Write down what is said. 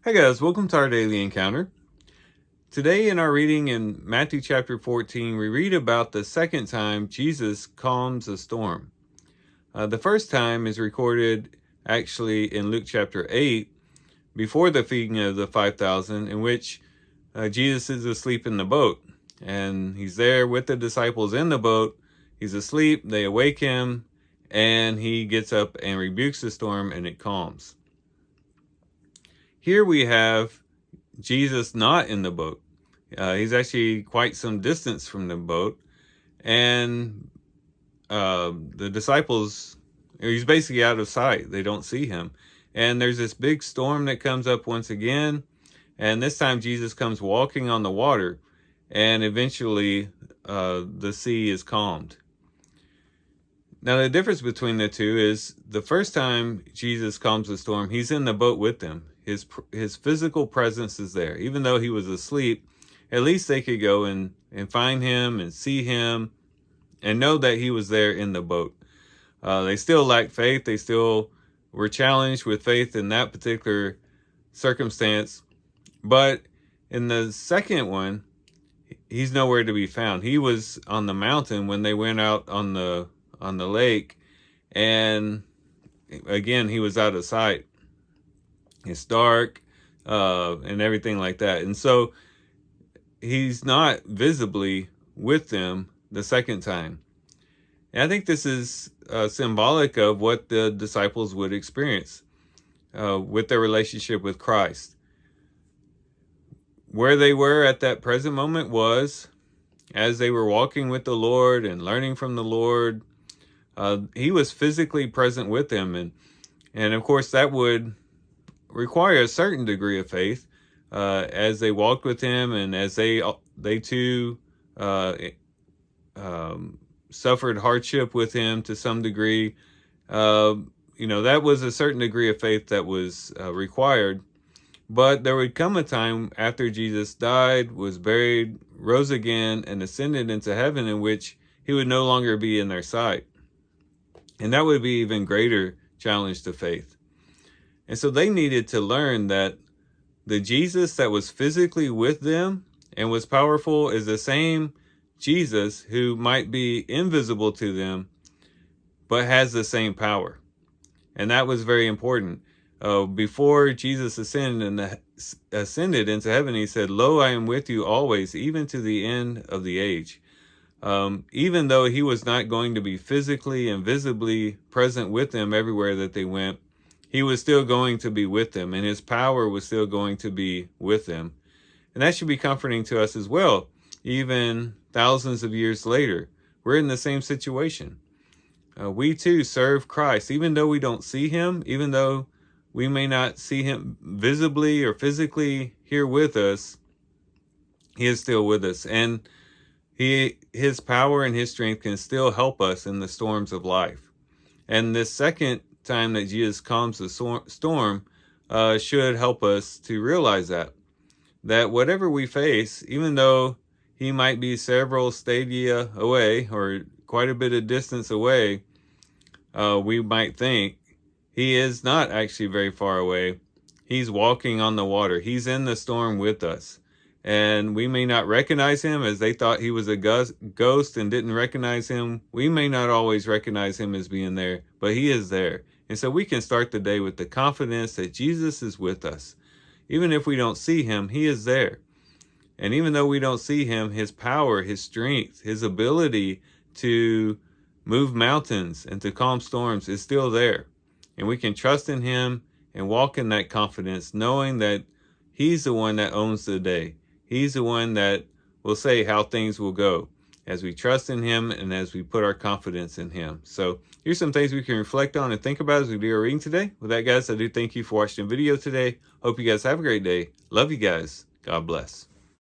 Hi guys, welcome to our daily encounter. Today in our reading in Matthew chapter 14, we read about the second time Jesus calms a storm. The first time is recorded actually in Luke chapter 8, before the feeding of the 5,000, in which Jesus is asleep in the boat. And he's there with the disciples in the boat. He's asleep, they awake him, and he gets up and rebukes the storm, and it calms. Here we have Jesus not in the boat. He's actually quite some distance from the boat, and the disciples, he's basically out of sight. They don't see him. And there's this big storm that comes up once again, and this time Jesus comes walking on the water, and eventually the sea is calmed. Now, the difference between the two is the first time Jesus calms the storm, he's in the boat with them. His physical presence is there. Even though he was asleep, at least they could go and find him and see him and know that he was there in the boat. They still lacked faith. They still were challenged with faith in that particular circumstance. But in the second one, he's nowhere to be found. He was on the mountain when they went out on the lake, and again, he was out of sight. It's dark and everything like that. And so he's not visibly with them the second time. And I think this is symbolic of what the disciples would experience with their relationship with Christ. Where they were at that present moment was, as they were walking with the Lord and learning from the Lord, he was physically present with them. And of course, that would require a certain degree of faith as they walked with him, and as they too suffered hardship with him to some degree. That was a certain degree of faith that was required. But there would come a time after Jesus died, was buried, rose again, and ascended into heaven, in which he would no longer be in their sight. And that would be even greater challenge to faith. And so they needed to learn that the Jesus that was physically with them and was powerful is the same Jesus who might be invisible to them, but has the same power. And that was very important. Before Jesus ascended into heaven, he said, "Lo, I am with you always, even to the end of the age." Even though he was not going to be physically and visibly present with them everywhere that they went, he was still going to be with them, and his power was still going to be with them. And that should be comforting to us as well. Even thousands of years later, we're in the same situation. We too serve Christ, even though we don't see him, even though we may not see him visibly or physically here with us, he is still with us. And his power and his strength can still help us in the storms of life. And this second time that Jesus calms the storm should help us to realize that whatever we face, even though he might be several stadia away or quite a bit of distance away, we might think he is not actually very far away. He's walking on the water. He's in the storm with us. And we may not recognize him, as they thought he was a ghost and didn't recognize him. We may not always recognize him as being there, but he is there. And so we can start the day with the confidence that Jesus is with us. Even if we don't see him, he is there. And even though we don't see him, his power, his strength, his ability to move mountains and to calm storms is still there. And we can trust in him and walk in that confidence, knowing that he's the one that owns the day. He's the one that will say how things will go as we trust in him and as we put our confidence in him. So here's some things we can reflect on and think about as we do our reading today. With that, guys, I do thank you for watching the video today. Hope you guys have a great day. Love you guys. God bless.